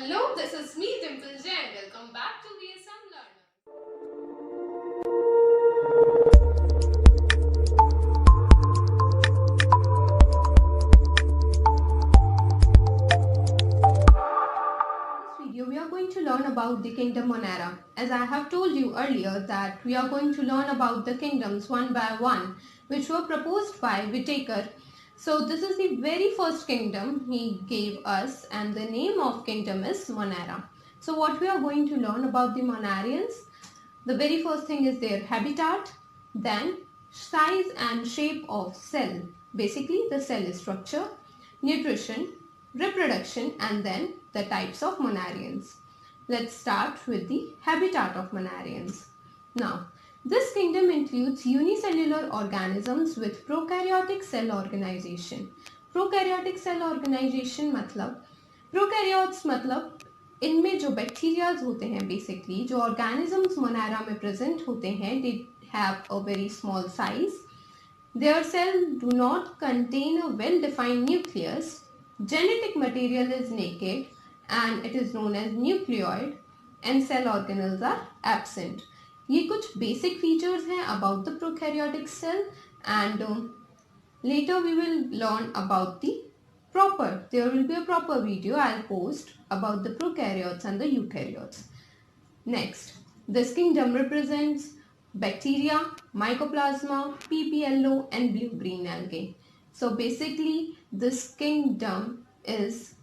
Hello, this is me, Dimple Jain. Welcome back to V.S.M Learner. In this video, we are going to learn about the kingdom Monera. As I have told you earlier that we are going to learn about the kingdoms one by one, which were proposed by Whitaker. So this is the very first kingdom he gave us, and the name of kingdom is Monera. So what we are going to learn about the Monarians, the very first thing is their habitat, then size and shape of cell, basically the cell structure, nutrition, reproduction, and then the types of Monarians. Let's start with the habitat of Monarians. Now, this kingdom includes unicellular organisms with prokaryotic cell organization. Prokaryotic cell organization मतलब prokaryotes मतलब इनमें जो bacterias होते हैं, basically जो organisms Monera में present होते हैं, they have a very small size. Their cell do not contain a well-defined nucleus. Genetic material is naked and it is known as nucleoid, and cell organelles are absent. ये कुछ basic features हैं about the prokaryotic cell, and later we will learn about the there will be a proper video I'll post about the prokaryotes and the eukaryotes. Next, this kingdom represents bacteria, mycoplasma, PPLO and blue-green algae. So basically this kingdom is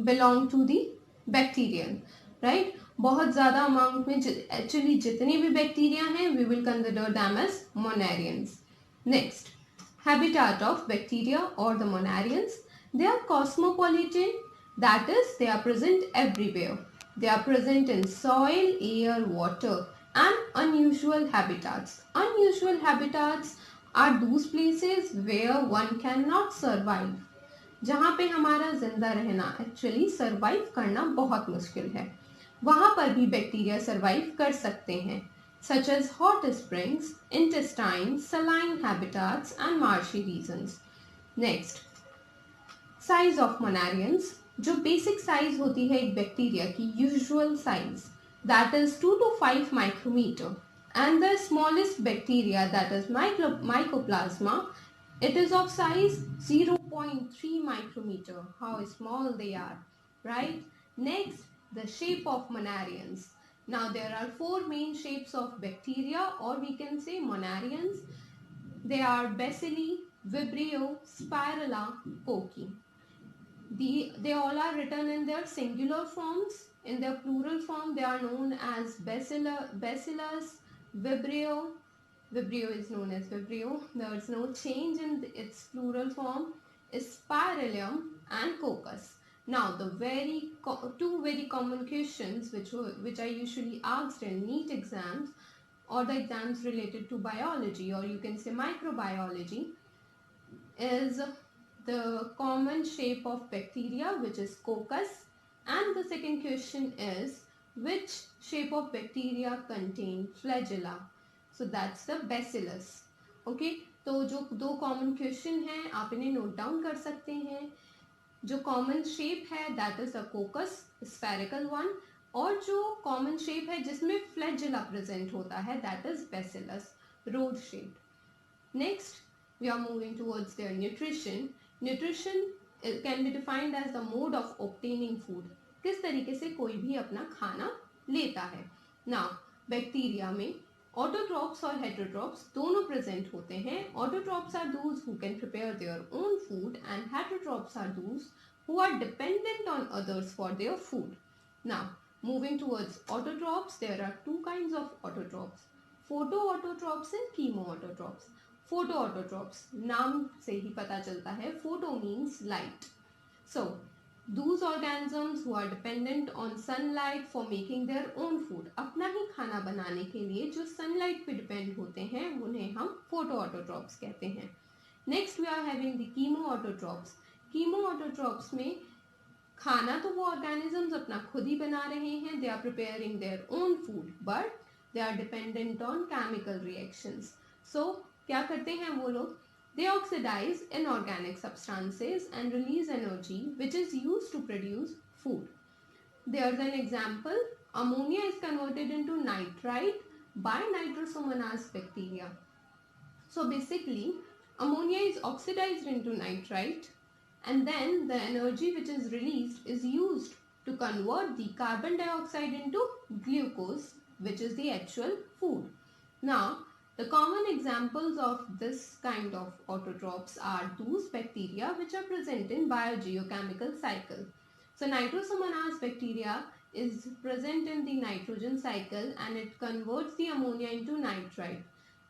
belong to the bacterial, right? बहुत ज़्यादा amount में actually जितने भी bacteria हैं we will consider them as Monarians. Next, habitat of bacteria or the Monarians. They are cosmopolitan, that is they are present everywhere. They are present in soil, air, water and unusual habitats. Unusual habitats are those places where one cannot survive. जहाँ पे हमारा जिंदा रहना actually survive करना बहुत मुश्किल है, वहाँ पर भी बैक्टीरिया सरवाइव कर सकते हैं, such as hot springs, intestines, saline habitats and marshy regions. Next, size of Monarians. जो बेसिक साइज होती है एक बैक्टीरिया की usual size, that is 2 to 5 micrometer, and the smallest bacteria, that is mycoplasma, it is of size 0.3 micrometer. How small they are, right? Next, the shape of Monarians. Now there are 4 main shapes of bacteria, or we can say Monarians. They are Bacilli, Vibrio, Spirilla, Kochi. They all are written in their singular forms. In their plural form, they are known as Bacillus, Vibrio. Vibrio is known as Vibrio. There is no change in its plural form. Spirillum and Coccus. Now, the two very common questions which are usually asked in NEET exams or the exams related to biology, or you can say microbiology, is the common shape of bacteria, which is coccus, and the second question is which shape of bacteria contain flagella. So that's the bacillus. Okay, तो जो दो common question हैं आप इन्हें note down कर सकते हैं. जो कॉमन शेप है that is a कोकस, spherical one, और जो कॉमन शेप है जिसमें फ्लैजेला प्रेजेंट होता है that is bacillus, rod shape. Next, we are moving towards their nutrition. Nutrition can be defined as the mode of obtaining food. किस तरीके से कोई भी अपना खाना लेता है. Now, बैक्टीरिया में ऑटोट्रॉप्स और हेटरोट्रॉप्स दोनों प्रेजेंट होते हैं. Autotrophs are those who can prepare their own food and heterotrophs are those who are dependent on others for their food. Now, moving towards autotrophs, there are 2 kinds of autotrophs: photoautotrophs and chemoautotrophs. Photoautotrophs, नाम से ही पता चलता है, photo means light. So, those organisms who are dependent on sunlight for making their own food, अपना ही खाना बनाने के लिए जो sunlight पे depend होते हैं उन्हें हम photoautotrophs कहते हैं. Next we are having the chemoautotrophs. Chemoautotrophs में खाना तो वो organisms अपना खुद ही बना रहे हैं, they are preparing their own food, but they are dependent on chemical reactions. So क्या करते हैं वो लोग? They oxidize inorganic substances and release energy which is used to produce food. There's an example. Ammonia is converted into nitrite by nitrosomonas bacteria. So basically, ammonia is oxidized into nitrite, and then the energy which is released is used to convert the carbon dioxide into glucose, which is the actual food. Now, the common examples of this kind of autotrophs are those bacteria which are present in biogeochemical cycle. So nitrosomonas bacteria is present in the nitrogen cycle and it converts the ammonia into nitrite.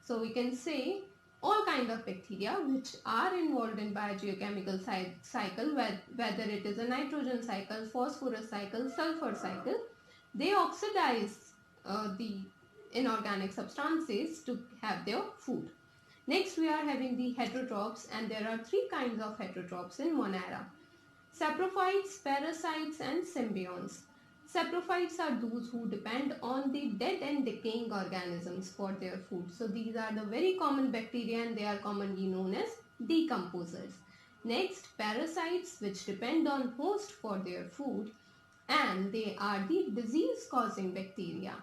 So we can say all kind of bacteria which are involved in biogeochemical cycle, whether it is a nitrogen cycle, phosphorus cycle, sulfur cycle, they oxidize the inorganic substances to have their food. Next we are having the heterotrophs, and there are three kinds of heterotrophs in Monera: saprophytes, parasites and symbionts. Saprophytes are those who depend on the dead and decaying organisms for their food. So these are the very common bacteria and they are commonly known as decomposers. Next, parasites, which depend on host for their food, and they are the disease causing bacteria.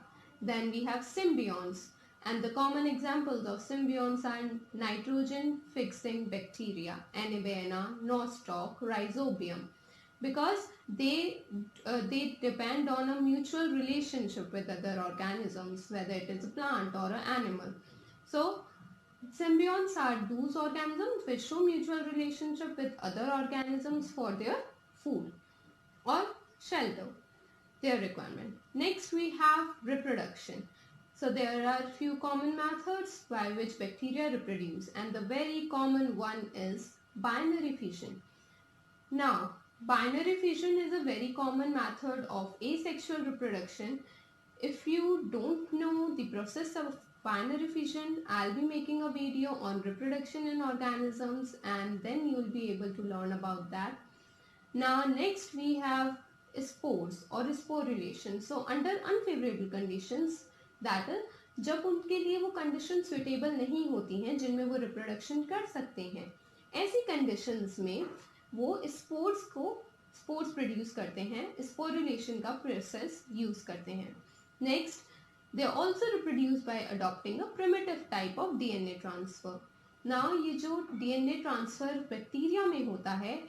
Then we have symbionts, and the common examples of symbionts are nitrogen fixing bacteria, Anabaena, Nostoc, Rhizobium, because they depend on a mutual relationship with other organisms, whether it is a plant or an animal. So symbionts are those organisms which show mutual relationship with other organisms for their food or shelter, their requirement. Next we have reproduction. So there are few common methods by which bacteria reproduce, and the very common one is binary fission. Now, binary fission is a very common method of asexual reproduction. If you don't know the process of binary fission, I'll be making a video on reproduction in organisms and then you'll be able to learn about that. Now next we have spores or sporulation. So under unfavorable conditions, that is जब उनके लिए वो condition suitable नहीं होती हैं जिनमें वो reproduction कर सकते हैं, ऐसी कंडीशंस में वो स्पोर्स प्रोड्यूस करते हैं, स्पोरुलेशन का प्रोसेस यूज करते हैं. Next, they also reproduce by adopting a primitive type of DNA transfer. Now ये जो डीएनए ट्रांसफर बैक्टीरिया में होता है,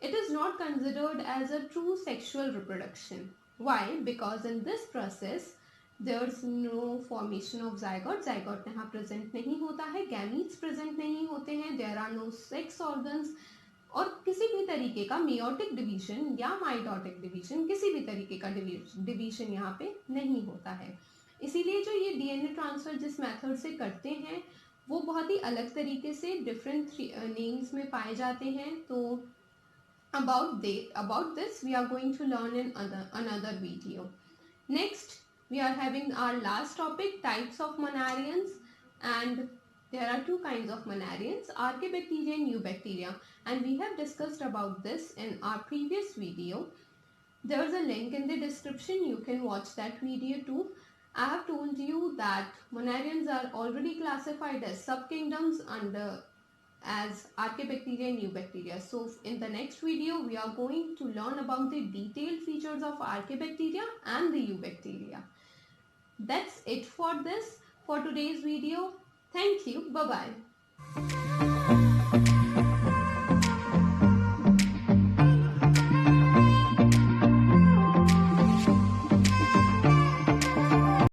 it is not considered as a true sexual reproduction. Why? Because in this process there's no formation of zygote. Zygote यहाँ present नहीं होता है, gametes present नहीं होते हैं, there are no sex organs, और किसी भी तरीके का meiotic division या mitotic division, किसी भी तरीके का division यहाँ पे नहीं होता है. इसीलिए जो ये डीएनए ट्रांसफर जिस मेथड से करते हैं वो बहुत ही अलग तरीके से डिफरेंट नेम्स में पाए जाते हैं. तो about this we are going to learn in another video. Next we are having our last topic, types of Monarians, and there are two kinds of Monarians, Archaebacteria and Eubacteria, and we have discussed about this in our previous video. There is a link in the description, you can watch that video too. I have told you that Monarians are already classified as subkingdoms under as Archaebacteria and Eubacteria. So in the next video we are going to learn about the detailed features of Archaebacteria and the Eubacteria. That's it for today's video. Thank you. Bye bye.